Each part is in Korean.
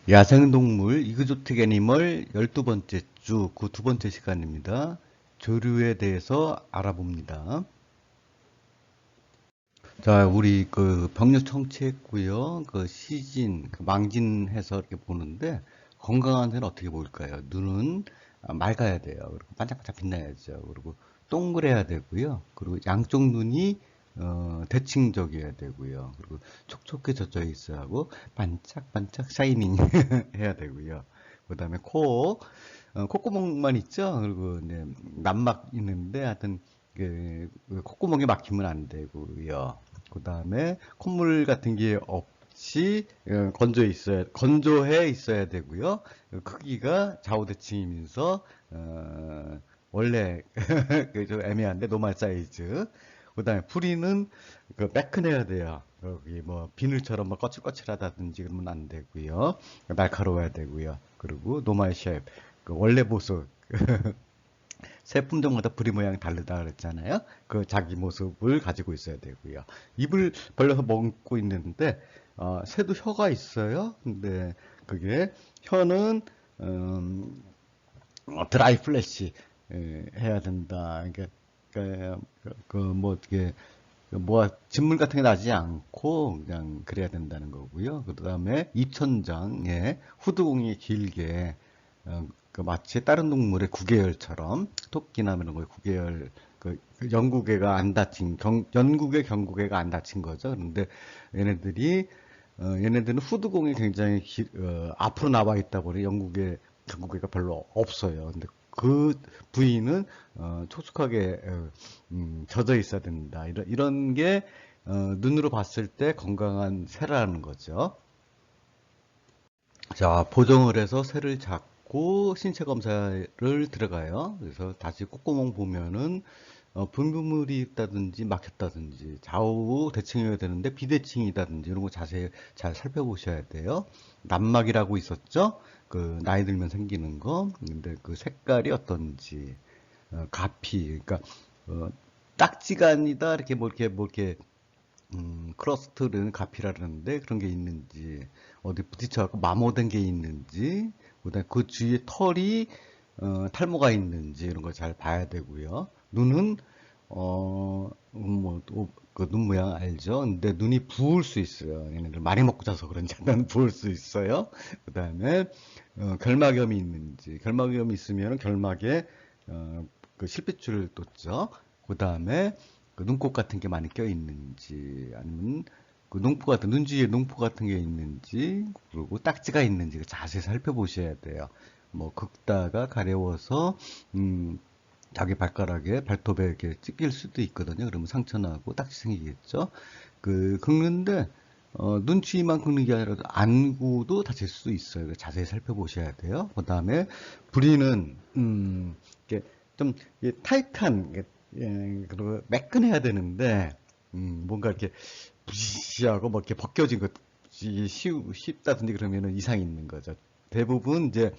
야생동물 이그조틱 애니멀 12번째 주 그 두 번째 시간입니다. 조류에 대해서 알아봅니다. 자, 우리 그 병력 청취했고요. 그 시진, 그 망진해서 이렇게 보는데 건강한 새는 어떻게 보일까요? 눈은 맑아야 돼요. 그리고 반짝반짝 빛나야죠. 그리고 동그래야 되고요. 그리고 양쪽 눈이 대칭적이어야 되고요. 그리고 촉촉해 젖어 있어야 하고 반짝반짝 샤이닝 해야 되고요. 그다음에 콧구멍만 있죠. 그리고 이제 난막 있는데 하여튼 그 콧구멍이 막히면 안 되고요. 그다음에 콧물 같은 게 없이 건조해 있어야 되고요. 크기가 좌우대칭이면서 원래 그좀 애매한데 노말 사이즈. 그다음에 부리는 그 매끈해야 돼요. 여기 뭐 비늘처럼 뭐 거칠거칠하다든지 그러면 안 되고요. 날카로워야 되고요. 그리고 노말 쉐입, 그 원래 모습. 제품종마다 부리 모양이 다르다 그랬잖아요. 그 자기 모습을 가지고 있어야 되고요. 입을 벌려서 먹고 있는데 새도 혀가 있어요. 근데 그게 혀는 음, 드라이 플래시 해야 된다. 그뭐 어떻게 뭐 진물 같은 게 나지 않고 그냥 그래야 된다는 거고요. 그 다음에 입천장에 후두공이 길게 그 마치 다른 동물의 구개열처럼 토끼나 이런 거에 구개열 그 영구개가 안 다친 연구개 경구개가 안 다친 거죠. 그런데 얘네들이 얘네들은 후두공이 굉장히 앞으로 나와 있다 보니 영구개 경구개가 별로 없어요. 근데 그 부위는 촉촉하게 젖어 있어야 된다. 이런 게 눈으로 봤을 때 건강한 새라는 거죠. 자, 보정을 해서 새를 잡고 신체 검사를 들어가요. 그래서 다시 콧구멍 보면은 분비물이 있다든지 막혔다든지 좌우 대칭이어야 되는데 비대칭이다든지 이런 거 자세히 잘 살펴보셔야 돼요. 난막이라고 있었죠? 그 나이 들면 생기는 거. 근데 그 색깔이 어떤지, 가피, 그러니까 어, 딱지가 아니다 이렇게 뭐 이렇게 크러스트는 가피라 그러는데 그런 게 있는지 어디 부딪혀갖고 마모된 게 있는지 그다음에 그 주위에 털이 탈모가 있는지 이런 걸 잘 봐야 되고요. 눈은 그 눈 모양 알죠? 근데 눈이 부을 수 있어요. 얘네들 많이 먹고 자서 그런지 눈 부을 수 있어요. 그다음에 결막염이 있는지 결막염이 있으면 결막에 그 실핏줄을 뒀죠. 그다음에 그 눈곱 같은 게 많이 껴 있는지 아니면 그 농포 같은 눈 주위에 농포 같은 게 있는지 그리고 딱지가 있는지 자세히 살펴보셔야 돼요. 뭐 긁다가 가려워서 음, 자기 발가락에 발톱에 이렇게 찢길 수도 있거든요. 그러면 상처 나고 딱지 생기겠죠. 그 긁는데 눈 주위만 긁는 게 아니라 안구도 다칠 수 있어요. 자세히 살펴보셔야 돼요. 그다음에 부리는 이렇게 좀 타이트한 그리고 매끈해야 되는데 뭔가 이렇게 부시시하고 뭐 이렇게 벗겨진 것이 쉽다든지 그러면은 이상이 있는 거죠. 대부분 이제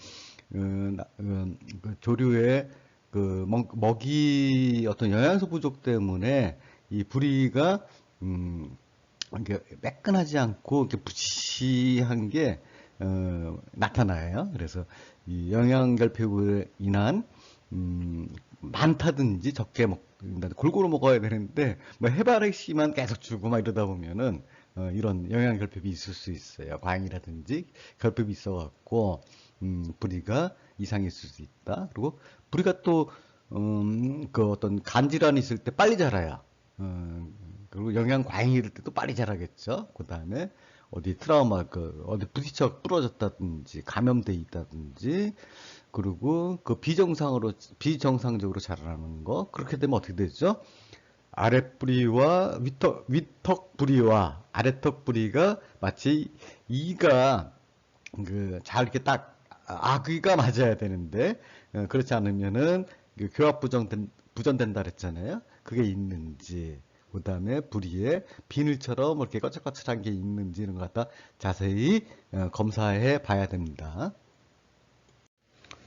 그 조류의 그 먹이 어떤 영양소 부족 때문에 이 부리가 이게 매끈하지 않고 이렇게 부시한 게 나타나요. 그래서 이 영양결핍으로 인한 많다든지 적게 먹는다. 골고루 먹어야 되는데 뭐 해바라기씨만 계속 주고 막 이러다 보면은 이런 영양결핍이 있을 수 있어요. 과잉이라든지 결핍이 있어갖고 부리가 이상이 있을 수 있다. 그리고 부리가 또 그 어떤 간질환이 있을 때 빨리 자라요. 그리고 영양 과잉일 때도 빨리 자라겠죠. 그 다음에 어디 트라우마, 어디 부딪혀 부러졌다든지, 감염돼 있다든지, 그리고 그 비정상적으로 자라는 거. 그렇게 되면 어떻게 되죠? 아랫부리와 위턱 부리와 아래턱 부리가 마치 이가 잘 이렇게 딱 아귀가 맞아야 되는데, 그렇지 않으면은 부전된다 그랬잖아요. 그게 있는지. 그 다음에 부리에 비늘처럼 이렇게 거칠거칠한 게 있는지 이런 것 갖다 자세히 검사해 봐야 됩니다.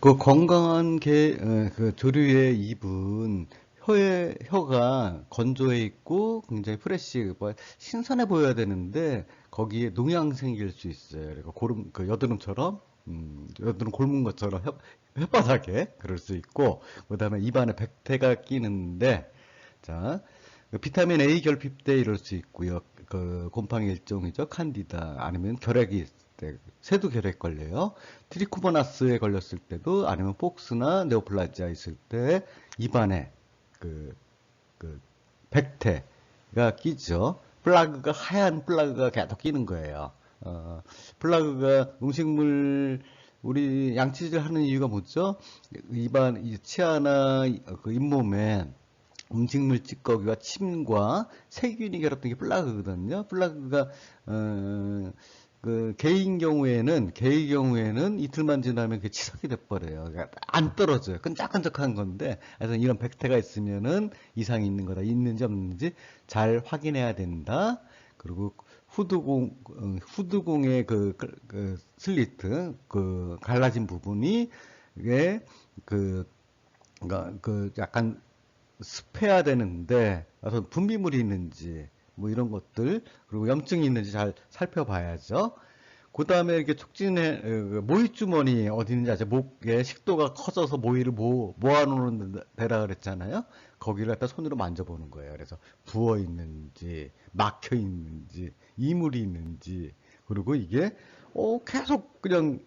그 건강한 그 조류의 입은 혀가 건조해 있고 굉장히 프레시, 뭐 신선해 보여야 되는데 거기에 농양 생길 수 있어요. 그러니까 그 여드름처럼, 여드름 곪은 것처럼 혓바닥에 그럴 수 있고, 그다음에 입안에 백태가 끼는데, 자, 그 비타민 A 결핍 때 이럴 수 있고요. 그 곰팡이 일종이죠. 칸디다. 아니면 결핵이 있을 때, 세두 결핵 걸려요. 트리코모나스에 걸렸을 때도, 아니면 폭스나 네오플라지아 있을 때 입안에 그, 그 백태가 끼죠. 플라그가, 하얀 플라그가 계속 끼는 거예요. 플라그가 음식물, 우리 양치질 하는 이유가 뭐죠? 입안, 이 치아나 그 잇몸에 음식물 찌꺼기와 침과 세균이 결합된 게 플라그거든요. 플라그가 그 개의 경우에는 이틀만 지나면 그게 치석이 돼버려요. 그러니까 안 떨어져요. 끈적끈적한 건데, 그래서 이런 백태가 있으면은 이상이 있는 거다. 있는지 없는지 잘 확인해야 된다. 그리고 후두공의 그 슬리트, 그 갈라진 부분이 이게 그, 그러니까 그 약간 습해야 되는데 어떤 분비물이 있는지 뭐 이런 것들, 그리고 염증이 있는지 잘 살펴봐야죠. 그 다음에 이렇게 촉진해 모이 주머니 어디 있는지 아세요? 목에 식도가 커져서 모이를 모아놓는 데라 그랬잖아요. 거기를 갖다 손으로 만져보는 거예요. 그래서 부어 있는지 막혀 있는지 이물이 있는지, 그리고 이게 계속 그냥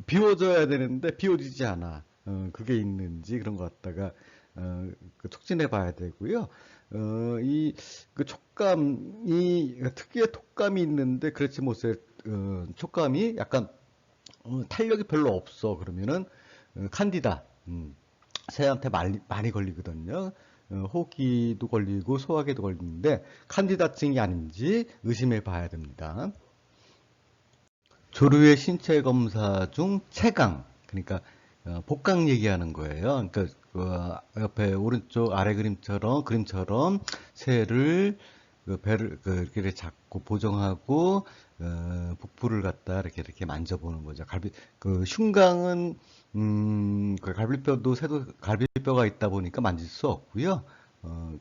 비워져야 되는데 비워지지 않아. 그게 있는지 그런 거 갖다가 그 촉진해 봐야 되고요. 그 촉감이, 특유의 톡감이 있는데, 그렇지 못해, 촉감이 약간, 탄력이 별로 없어. 그러면은, 칸디다. 새한테 많이 걸리거든요. 호기도 걸리고, 소화기도 걸리는데, 칸디다증이 아닌지 의심해 봐야 됩니다. 조류의 신체 검사 중 채강, 그러니까 복강 얘기하는 거예요. 그러니까 그 옆에 오른쪽 아래 그림처럼 새를 그 배를 이렇게 잡고 보정하고 복부를 갖다 이렇게 만져보는 거죠. 그 흉강은 그 갈비뼈도 새도 갈비뼈가 있다 보니까 만질 수 없고요.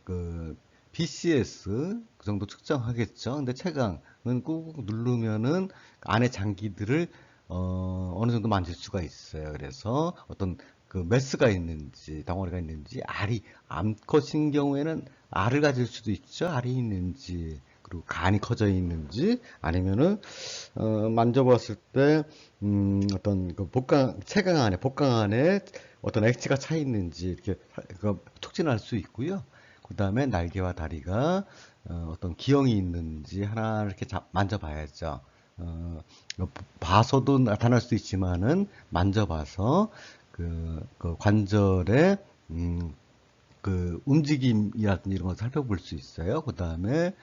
그 BCS 그 정도 측정하겠죠. 근데 채강은 꾹꾹 누르면은 안에 장기들을 어느 정도 만질 수가 있어요. 그래서 어떤 그 메스가 있는지 덩어리가 있는지, 암컷인 경우에는 알을 가질 수도 있죠. 알이 있는지, 그리고 간이 커져 있는지, 아니면은 만져봤을 때 어떤 그 복강 안에 어떤 액체가 차 있는지 이렇게 촉진할 수 있고요. 그 다음에 날개와 다리가 어떤 기형이 있는지 하나 이렇게 만져봐야죠. 봐서도 나타날 수 있지만은 만져봐서 그 관절의 그 움직임이라든지 이런 걸 살펴볼 수 있어요. 그 다음에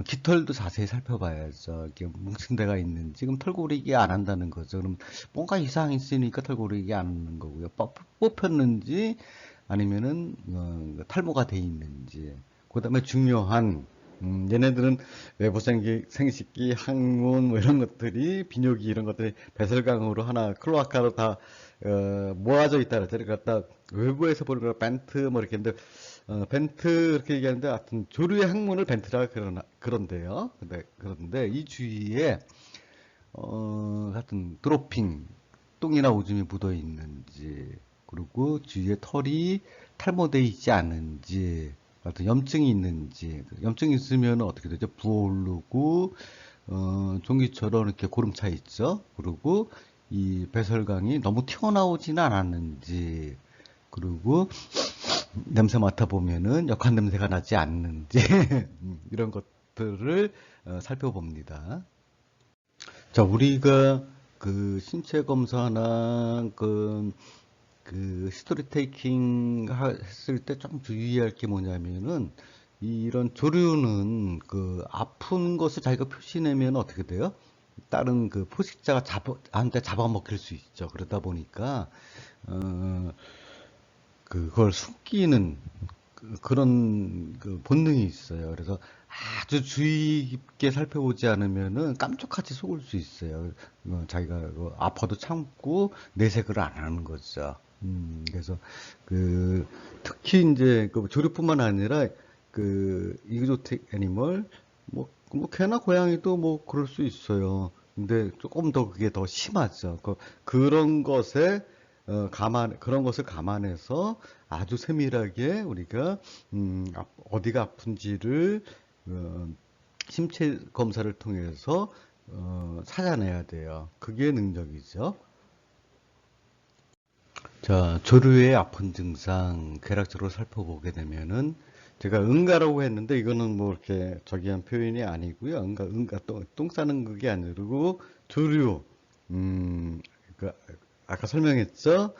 깃털도 자세히 살펴봐야죠. 이렇게 뭉친 데가 있는지. 지금 털고리기 안 한다는 거죠. 그럼 뭔가 이상이 있으니까 털고리기 안 하는 거고요. 뽑혔는지 아니면은 탈모가 돼 있는지. 그 다음에 중요한 얘네들은 외부 생식기, 항문 뭐 이런 것들이, 비뇨기 이런 것들이 배설강으로 하나 클로아카로 다 모아져 있다 그랬죠. 그러니까 외부에서 보는 거 벤트 뭐 이렇게 했는데, 벤트 이렇게 얘기하는데 하여튼 조류의 항문을 벤트라 그런데요. 그런데 이 주위에 하여튼 드로핑, 똥이나 오줌이 묻어 있는지, 그리고 주위에 털이 탈모되어 있지 않은지, 어떤 염증이 있는지. 염증이 있으면 어떻게 되죠? 부어오르고 종기처럼 이렇게 고름차 있죠. 그리고 이 배설강이 너무 튀어나오지는 않았는지, 그리고 냄새 맡아보면은 역한 냄새가 나지 않는지 이런 것들을 살펴봅니다. 자, 우리가 그 신체 검사나 그 히스토리 테이킹 했을 때 좀 주의할 게 뭐냐면은, 이런 조류는 그 아픈 것을 자기가 표시내면 어떻게 돼요? 다른 그 포식자가 한테 잡아먹힐 수 있죠. 그러다 보니까 그걸 숨기는 그런 그 본능이 있어요. 그래서 아주 주의 깊게 살펴보지 않으면은 깜짝같이 속을 수 있어요. 자기가 아파도 참고 내색을 안 하는 거죠. 그래서 특히 이제 그 조류뿐만 아니라 이그조틱 애니멀 뭐 개나 고양이도 뭐 그럴 수 있어요. 근데 조금 더 그게 더 심하죠. 그런 것에 그런 것을 감안해서 아주 세밀하게 우리가 어디가 아픈지를 어, 심체 검사를 통해서 찾아내야 돼요. 그게 능력이죠. 자, 조류의 아픈 증상 개략적으로 살펴보게 되면은 제가 응가라고 했는데 이거는 뭐 이렇게 저기한 표현이 아니고요. 응가 똥 싸는 그게 아니고 조류. 그 아까 설명했죠.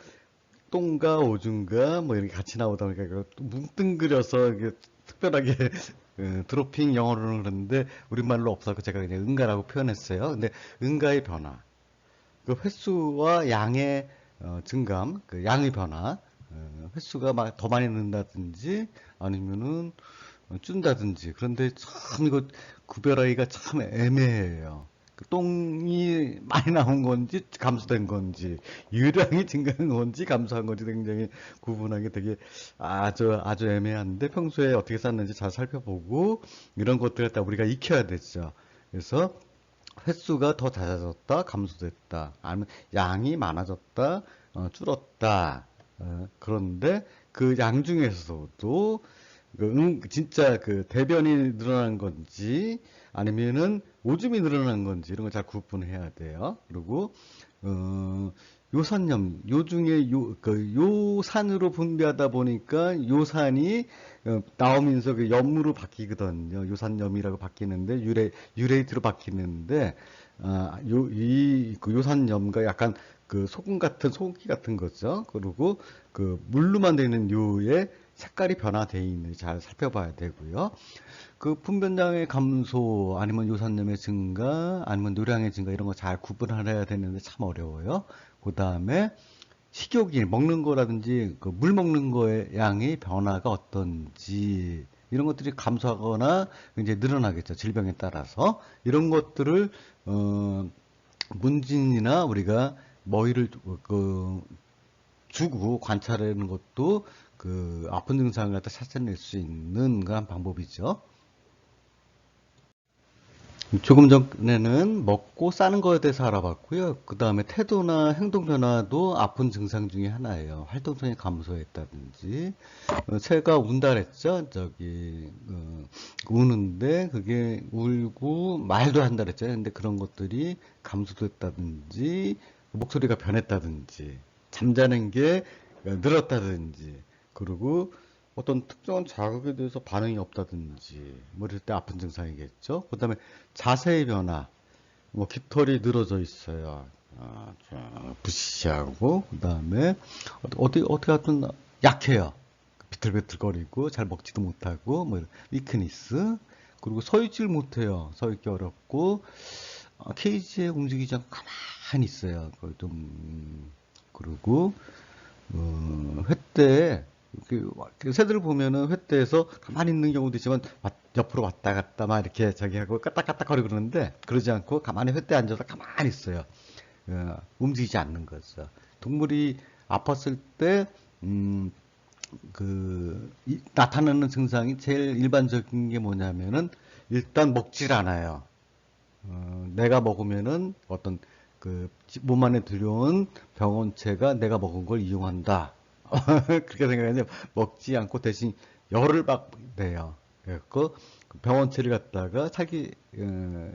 똥과 오줌과 뭐 이렇게 같이 나오다 보니까 이거 뭉뚱그려서 이게 특별하게 드로핑 영어로는 그러는데 우리말로 없어서 제가 그냥 응가라고 표현했어요. 근데 응가의 변화. 그 횟수와 양의 증감, 그 양의 변화, 횟수가 막 더 많이 는다든지 아니면은 준다든지. 그런데 참 이거 구별하기가 참 애매해요. 그 똥이 많이 나온 건지 감소된 건지 유량이 증가한 건지 감소한 건지 굉장히 구분하기 되게 아주 애매한데 평소에 어떻게 쌌는지 잘 살펴보고 이런 것들 갖다 우리가 익혀야 되죠. 그래서 횟수가 더 잦아졌다, 감소됐다, 아니면 양이 많아졌다, 줄었다. 그런데 그 양 중에서도 진짜 그 대변이 늘어난 건지 아니면은 오줌이 늘어난 건지 이런 걸 잘 구분해야 돼요. 그리고 요산염, 요중에 요산으로 분비하다 보니까 요산이 나오면서 그 염으로 바뀌거든요. 요산염이라고 바뀌는데 유레이트로 바뀌는데 그 요산염과 약간 그 소금 같은 소금기 같은 거죠. 그리고 그 물로만 되는 요의 색깔이 변화되어 있는지 잘 살펴봐야 되고요. 그 분변량의 감소 아니면 요산염의 증가 아니면 노량의 증가 이런 거 잘 구분해야 되는데 참 어려워요. 그 다음에 식욕이 먹는 거라든지 그 물 먹는 거의 양의 변화가 어떤지 이런 것들이 감소하거나 이제 늘어나겠죠. 질병에 따라서 이런 것들을 문진이나 우리가 머리를 주고 관찰하는 것도 그 아픈 증상을 갖다 찾아낼 수 있는 그런 방법이죠. 조금 전에는 먹고 싸는 거에 대해서 알아봤고요. 그 다음에 태도나 행동 변화도 아픈 증상 중에 하나예요. 활동성이 감소했다든지, 새가 운다 그랬죠? 우는데 그게 울고 말도 한다 그랬죠? 근데 그런 것들이 감소됐다든지, 목소리가 변했다든지, 잠자는 게 늘었다든지, 그리고 어떤 특정한 자극에 대해서 반응이 없다든지, 뭐 이럴 때 아픈 증상이겠죠? 그 다음에 자세의 변화, 뭐 깃털이 늘어져 있어요. 부시시하고, 그 다음에 어떻게 하든 약해요. 비틀비틀거리고 잘 먹지도 못하고 뭐 위크니스 그리고 서 있질 못해요. 서 있기 어렵고 케이지에 움직이지 않고 가만히 있어요. 거의 좀 그리고 횃대에 새들 보면은 횃대에서 가만히 있는 경우도 있지만 옆으로 왔다 갔다 막 이렇게 저기 하고 까딱까딱거리고 그러는데 그러지 않고 가만히 횃대에 앉아서 가만히 있어요. 움직이지 않는 거죠. 동물이 아팠을 때 나타나는 증상이 제일 일반적인 게 뭐냐면은 일단 먹질 않아요. 내가 먹으면은 어떤 몸 안에 들여온 병원체가 내가 먹은 걸 이용한다. 그렇게 생각하는데 먹지 않고 대신 열을 받대요. 그래갖고 그 병원체를 갖다가 살기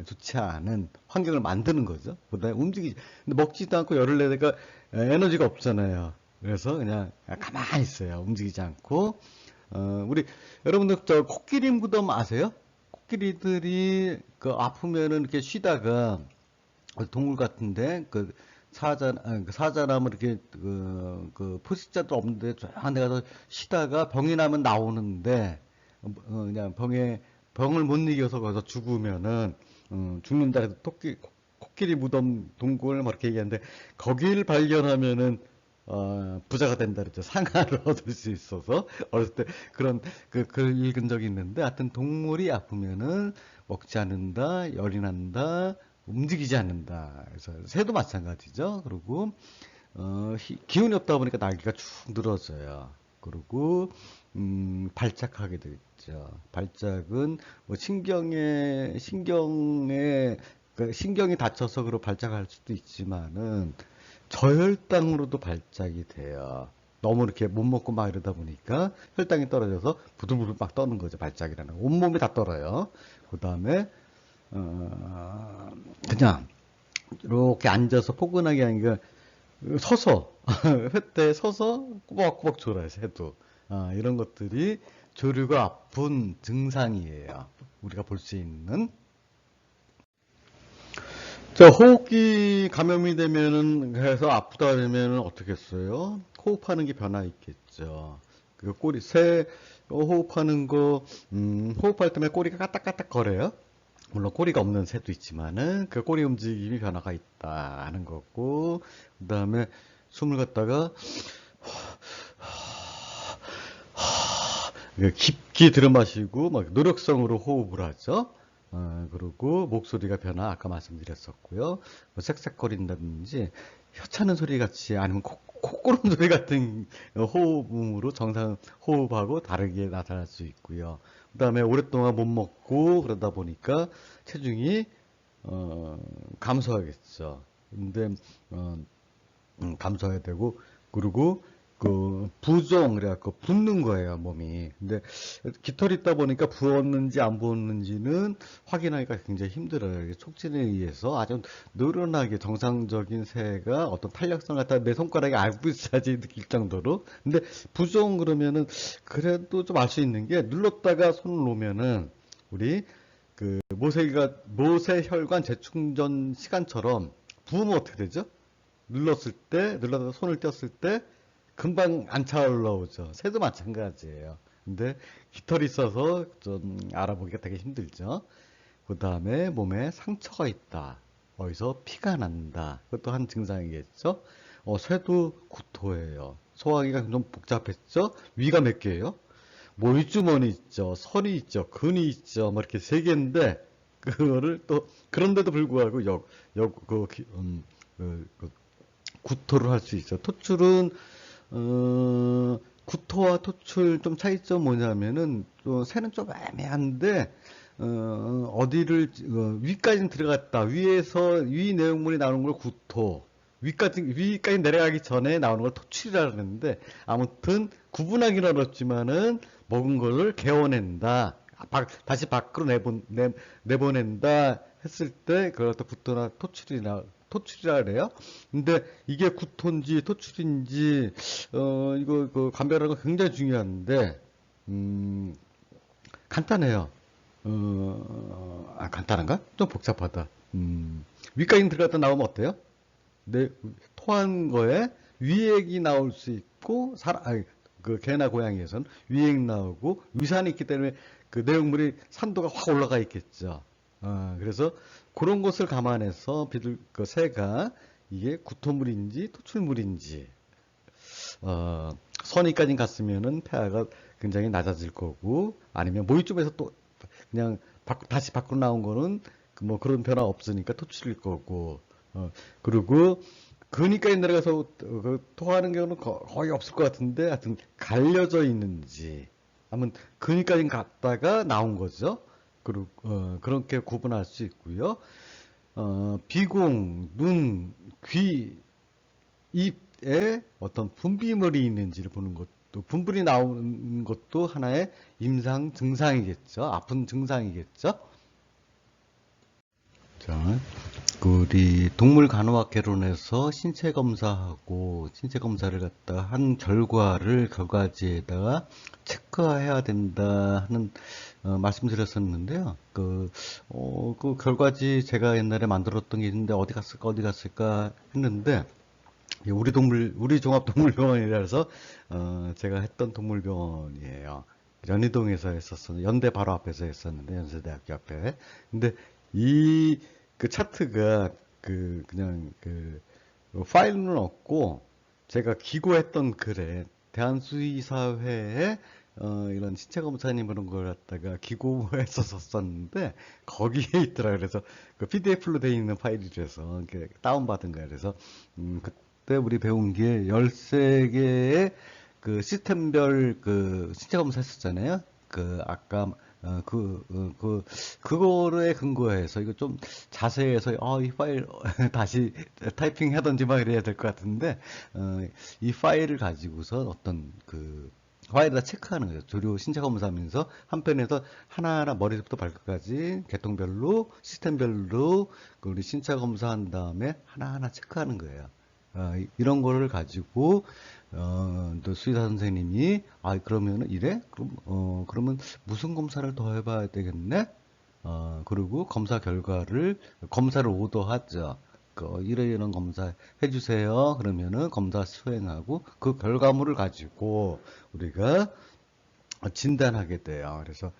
좋지 않은 환경을 만드는 거죠. 그다음에 근데 먹지도 않고 열을 내니까 에너지가 없잖아요. 그래서 그냥 가만히 있어요. 움직이지 않고. 우리 여러분들 저 코끼리 무덤 아세요? 코끼리들이 아프면은 이렇게 쉬다가 동물 같은데 사자나무 이렇게 포식자도 없는데 조용한 데 가서 쉬다가 병이 나면 나오는데 그냥 병을 못 이겨서 거기서 죽으면은 죽는다 해서 코끼리 무덤 동굴 뭐 이렇게 얘기하는데 거길 발견하면은 부자가 된다 그랬죠. 상아를 얻을 수 있어서 어렸을 때 글 읽은 적이 있는데 하여튼 동물이 아프면은 먹지 않는다, 열이 난다, 움직이지 않는다. 그래서 새도 마찬가지죠. 그리고 기운이 없다 보니까 날개가 쭉 늘어져요. 그리고 발작하게 되죠. 발작은 뭐 그 신경이 다쳐서 그로 발작할 수도 있지만은 저혈당으로도 발작이 돼요. 너무 이렇게 못 먹고 막 이러다 보니까 혈당이 떨어져서 부들부들 막 떠는 거죠. 발작이라는 거. 온몸이 다 떨어요. 그 다음에 그냥 이렇게 앉아서 포근하게 하니까 서서 횃대에 서서 꼬박꼬박 졸아요. 새도. 이런 것들이 조류가 아픈 증상이에요. 우리가 볼 수 있는. 자, 호흡기 감염이 되면은, 해서 아프다 그러면은 어떻게 했어요? 호흡하는 게 변화 있겠죠. 그 호흡하는 거, 호흡할 때면 꼬리가 까딱까딱 거려요. 물론 꼬리가 없는 새도 있지만은, 그 꼬리 움직임이 변화가 있다 하는 거고, 그 다음에 숨을 갖다가, 깊게 들어마시고, 막 노력성으로 호흡을 하죠. 그리고 목소리가 변화, 아까 말씀드렸었고요. 뭐 색색거린다든지, 혀차는 소리 같이, 아니면 코 고는 소리 같은 호흡음으로 정상 호흡하고 다르게 나타날 수 있고요. 그 다음에 오랫동안 못 먹고 그러다 보니까 체중이, 감소하겠죠. 근데, 감소해야 되고, 그리고 부종 그래갖고 붓는 거예요 몸이. 근데 깃털이 있다 보니까 부었는지 안 부었는지는 확인하기가 굉장히 힘들어요. 촉진에 의해서 아주 느슨하게 정상적인 새가 어떤 탄력성 갖다 내 손가락에 알부스하지 느낄 정도로. 근데 부종 그러면은 그래도 좀 알 수 있는 게, 눌렀다가 손을 놓으면은 우리 그 모세혈관 재충전 시간처럼 부으면 어떻게 되죠? 눌렀다가 손을 뗐을 때 금방 안 차올라오죠. 새도 마찬가지예요. 근데 깃털이 있어서 좀 알아보기가 되게 힘들죠. 그 다음에 몸에 상처가 있다. 어디서 피가 난다. 그것도 한 증상이겠죠. 새도 구토예요. 소화기가 좀 복잡했죠. 위가 몇 개예요? 모이주머니 있죠. 설이 있죠. 근이 있죠. 뭐 이렇게 세 개인데, 그거를 또 그런데도 불구하고 구토를 할 수 있어요. 토출은 구토와 토출 좀 차이점 뭐냐면은, 또 새는 좀 애매한데, 어디를, 위까지 들어갔다. 위 내용물이 나오는 걸 구토. 위까지 내려가기 전에 나오는 걸 토출이라 그러는데, 아무튼 구분하기는 어렵지만은, 먹은 거를 개워낸다. 다시 밖으로 내보낸다 했을 때, 그걸 또 구토나 토출이라 그래요. 근데 이게 구토인지 토출인지, 이거 감별하는 거 굉장히 중요한데, 간단해요. 간단한가? 좀 복잡하다. 위까지 들어갔다 나오면 어때요? 토한 거에 위액이 나올 수 있고, 그 개나 고양이에서는 위액 나오고, 위산이 있기 때문에 그 내용물이 산도가 확 올라가 있겠죠. 그래서 그런 것을 감안해서 그 새가 이게 구토물인지 토출물인지, 선위까지 갔으면은 폐하가 굉장히 낮아질 거고, 아니면 모이쪽에서 또 그냥 다시 밖으로 나온 거는 뭐 그런 변화 없으니까 토출일 거고, 그리고 근위까지 내려가서 토하는 경우는 거의 없을 것 같은데, 하여튼 갈려져 있는지, 아니면 근위까지 갔다가 나온 거죠. 그리고 그렇게 구분할 수 있고요. 비공, 눈, 귀, 입에 어떤 분비물이 있는지를 보는 것도, 분불이 나오는 것도 하나의 임상 증상이겠죠. 아픈 증상이겠죠. 자, 우리 동물 간호학개론에서 신체 검사하고 신체 검사를 갖다 한 결과지에다가 체크해야 된다 하는 말씀드렸었는데요. 그 결과지 제가 옛날에 만들었던 게 있는데 어디 갔을까 했는데, 우리 종합동물병원이라서 제가 했던 동물병원이에요. 연희동에서 했었어요. 연대 바로 앞에서 했었는데, 연세대학교 앞에. 근데 그 차트가 그냥 파일은 없고, 제가 기고했던 글에 대한수의사회에 이런 신체 검사님 그런 걸 갖다가 기고했었었는데, 거기에 있더라. 그래서 그 PDF로 되어 있는 파일이라서 다운받은 거예요. 그래서 때 우리 배운 게 13개의 그 시스템별 그 신체 검사 했었잖아요. 그 아까 그거에 근거해서 이거 좀 자세해서 이 파일 다시 타이핑 하던지 막 이래야 될 것 같은데 이 파일을 가지고서 어떤 그 파일에다 체크하는 거죠. 조류 신체 검사하면서 한편에서 하나하나 머리부터 발끝까지 계통별로 시스템별로 그 우리 신체 검사한 다음에 하나하나 체크하는 거예요. 이런 거를 가지고 또 수의사 선생님이 그러면은 이래? 그러면 무슨 검사를 더 해봐야 되겠네? 그리고 검사를 오더하죠. 이런 검사 해주세요. 그러면은 검사 수행하고 그 결과물을 가지고 우리가 진단하게 돼요. 그래서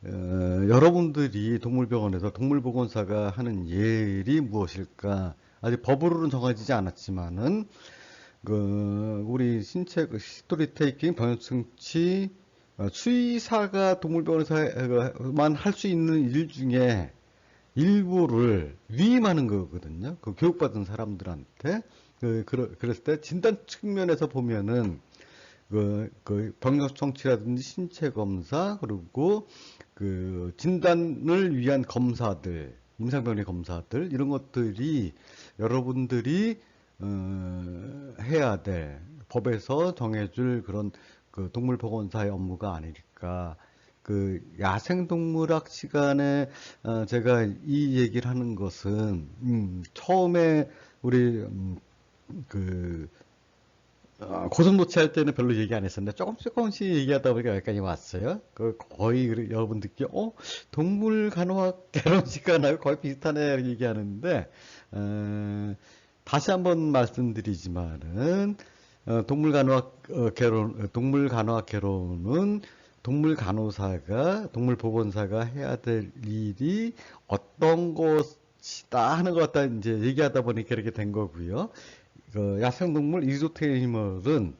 여러분들이 동물병원에서 동물보건사가 하는 일이 무엇일까? 아직 법으로는 정해지지 않았지만은 우리 신체 히스토리 테이킹 병역 성취 수의사가 동물병원에서만 할 수 있는 일 중에 일부를 위임하는 거거든요. 그 교육받은 사람들한테. 그랬을 때 진단 측면에서 보면은 병력 청취라든지 신체 검사 그리고 그 진단을 위한 검사들, 임상병리 검사들 이런 것들이 여러분들이 해야 될 법에서 정해줄 그런 그 동물보건사의 업무가 아닐까. 그 야생동물학 시간에 제가 이 얘기를 하는 것은 처음에 우리 그 고슴도치 할 때는 별로 얘기 안 했었는데 조금씩 얘기하다 보니까 여기까지 왔어요. 거의 여러분들께 동물 간호학 개론 시간하고 거의 비슷하네 얘기하는데 다시 한번 말씀드리지만은 동물 간호학 개론은 동물 간호사가 동물 보건사가 해야 될 일이 어떤 것이다 하는 것 같다 이제 얘기하다 보니까 이렇게 된 거고요. 야생동물 이그조틱 애니멀은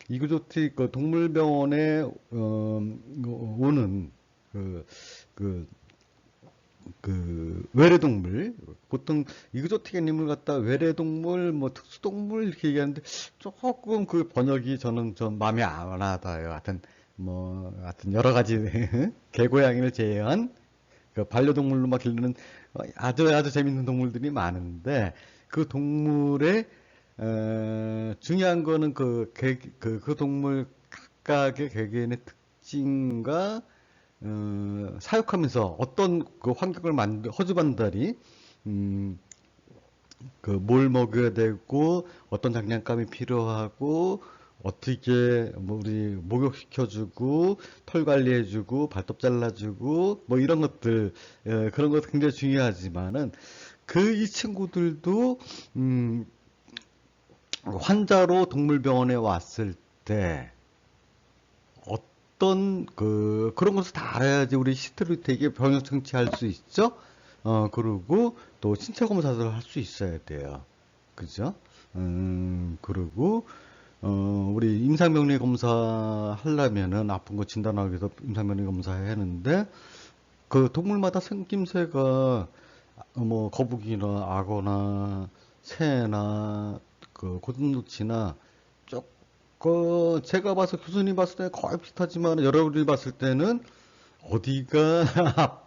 이그조틱 동물병원에 오는 그 외래동물 보통 이그조틱 애니멀 갖다 외래동물 뭐 특수동물 이렇게 얘기하는데 조금 그 번역이 저는 좀 마음에 안 와닿아요. 하여튼 여러 가지 개고양이를 제외한 그 반려동물로 막 기르는 아주 재밌는 동물들이 많은데 그 동물의 중요한 거는 그 동물 각각의 개개인의 특징과 사육하면서 어떤 그 환경을 허주반달이 뭘 먹여야 되고 어떤 장난감이 필요하고 어떻게 우리 목욕시켜주고 털 관리해주고 발톱 잘라주고 뭐 이런 것들 그런 것 굉장히 중요하지만은 이 친구들도 환자로 동물병원에 왔을 때 어떤 그런 것을 다 알아야지 우리 히스토리텍에 병역 청취할 수 있죠. 그리고 또 신체 검사를 할 수 있어야 돼요. 그죠? 그리고 우리 임상병리 검사 하려면은 아픈 거 진단하기 위해서 임상병리 검사 해야 하는데 그 동물마다 생김새가 뭐 거북이나 악어나 새나 고슴도치나 제가 봐서 교수님 봤을 때 거의 비슷하지만 여러분이 봤을 때는 어디가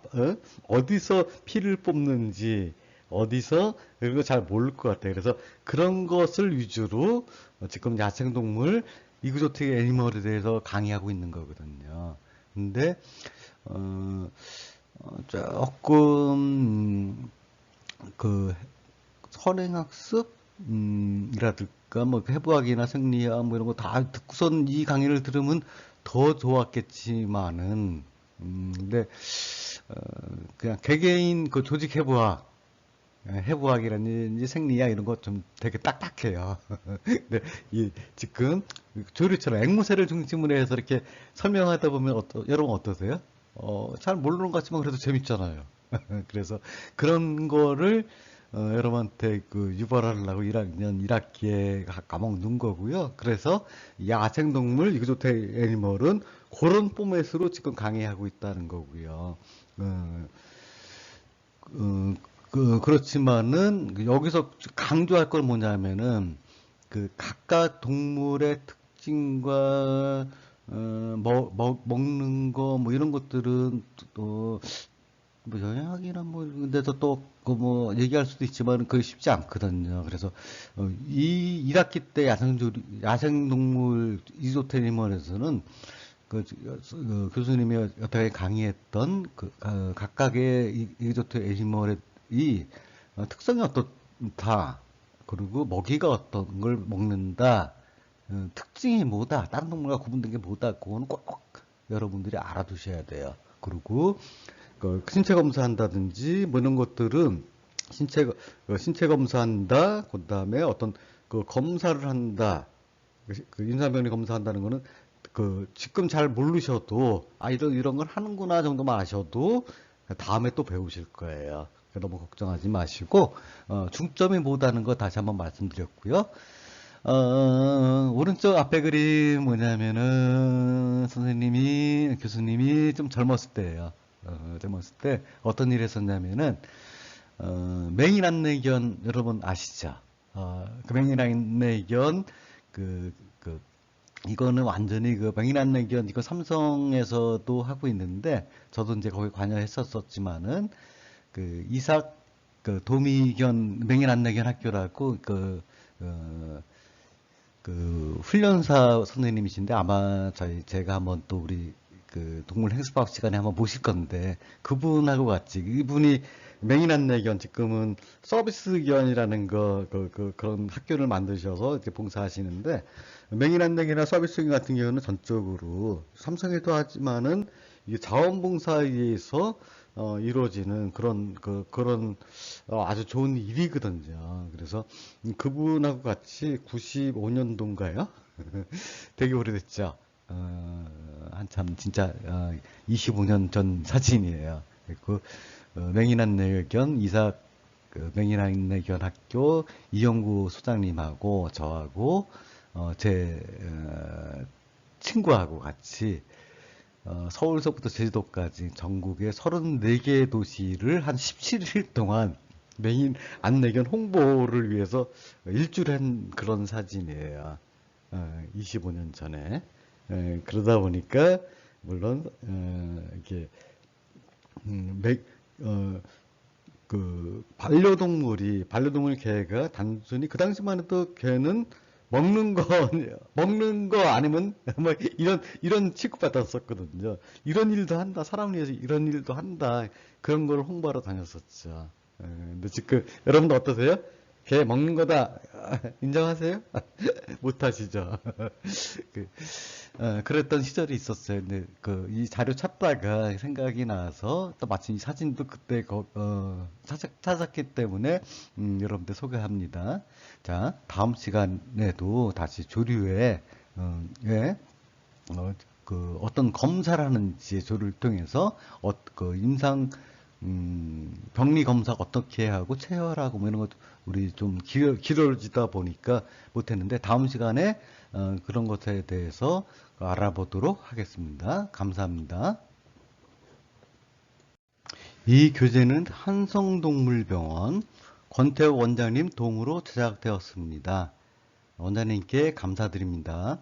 어디서 피를 뽑는지 어디서 이런 거 잘 모를 것 같아요. 그래서 그런 것을 위주로 지금 야생동물 이그조틱 애니멀에 대해서 강의하고 있는 거거든요. 근데 조금 선행학습 이라든가 뭐 해부학이나 생리학 뭐 이런 거 다 듣고선 이 강의를 들으면 더 좋았겠지만은 근데 그냥 개개인 조직 해부학이라든지 생리학 이런 거 좀 되게 딱딱해요. 근데 지금 조류처럼 앵무새를 중심으로 해서 이렇게 설명하다 보면 여러분 어떠세요? 잘 모르는 것 같지만 그래도 재밌잖아요. 그래서 그런 거를 여러분한테 유발하려고 1학년 1학기에 까먹는 거고요. 그래서 야생동물 이그조틱 애니멀은 그런 포맷으로 지금 강의하고 있다는 거고요. 그렇지만은 여기서 강조할 건 뭐냐면은 그 각각 동물의 특징과 먹는 거 뭐 이런 것들은 또 뭐 영양이나 뭐 이런 데서 또 그 뭐 얘기할 수도 있지만 그게 쉽지 않거든요. 그래서 이 1학기 때 야생동물 이소테니멀에서는 그 교수님이 어떻게 강의했던 각각의 이소트 애니멀의 특성이 어떻다. 그리고 먹이가 어떤 걸 먹는다. 특징이 뭐다. 다른 동물과 구분된 게 뭐다. 그거는 꼭 여러분들이 알아두셔야 돼요. 그리고 그 신체 검사한다든지 뭐 이런 것들은 신체 검사한다. 그다음에 어떤 그 검사를 한다. 그 임상병리 검사한다는 거는 지금 잘 모르셔도 이런 걸 하는구나 정도만 아셔도 다음에 또 배우실 거예요. 너무 걱정하지 마시고 중점이 뭐다는 거 다시 한번 말씀드렸고요. 오른쪽 앞에 그림 뭐냐면은 교수님이 좀 젊었을 때예요. 젊었을 때 어떤 일을 했었냐면은 맹인안내견 여러분 아시죠? 그 맹인안내견 이거는 완전히 그 맹인안내견 이거 삼성에서도 하고 있는데 저도 이제 거기 관여했었지만은 그 이삭 도미견 맹인안내견 학교라고 그 훈련사 선생님이신데 아마 제가 한번 또 우리 그 동물 행수학 시간에 한번 모실 건데 그분하고 같이 이분이 맹인안내견 지금은 서비스견이라는 그런 학교를 만드셔서 이렇게 봉사하시는데 맹인안내견이나 서비스견 같은 경우는 전적으로 삼성에도 하지만은 이게 자원봉사에 의해서 이루어지는 그런 아주 좋은 일이거든요. 그래서 그분하고 같이 95년도인가요? 되게 오래됐죠. 한참 진짜 25년 전 사진이에요. 그 맹인안내견 이삭 맹인안내견 학교 이영구 소장님하고 저하고 제 친구하고 같이 서울서부터 제주도까지 전국의 34개 도시를 한 17일 동안 맹인 안내견 홍보를 위해서 일주일 한 그런 사진이에요. 25년 전에. 그러다 보니까 물론 이렇게 반려동물 개가 단순히 그 당시만 해도 개는 먹는 거 아니면 뭐 이런 취급받았었거든요. 이런 일도 한다. 사람을 위해서 이런 일도 한다. 그런 걸 홍보하러 다녔었죠. 근데 지금 여러분도 어떠세요? 개 먹는 거다 인정하세요? 못하시죠? 그랬던 시절이 있었어요. 근데 이 자료 찾다가 생각이 나서 또 마침 이 사진도 그때 찾았기 때문에 여러분들 소개합니다. 자, 다음 시간에도 다시 조류에 어떤 검사를 하는지 조류를 통해서 병리 검사 어떻게 하고 체열하고 뭐 이런 것 우리 좀 길어지다 보니까 못했는데 다음 시간에 그런 것에 대해서 알아보도록 하겠습니다. 감사합니다. 이 교재는 한성동물병원 권태욱 원장님 도움으로 제작되었습니다. 원장님께 감사드립니다.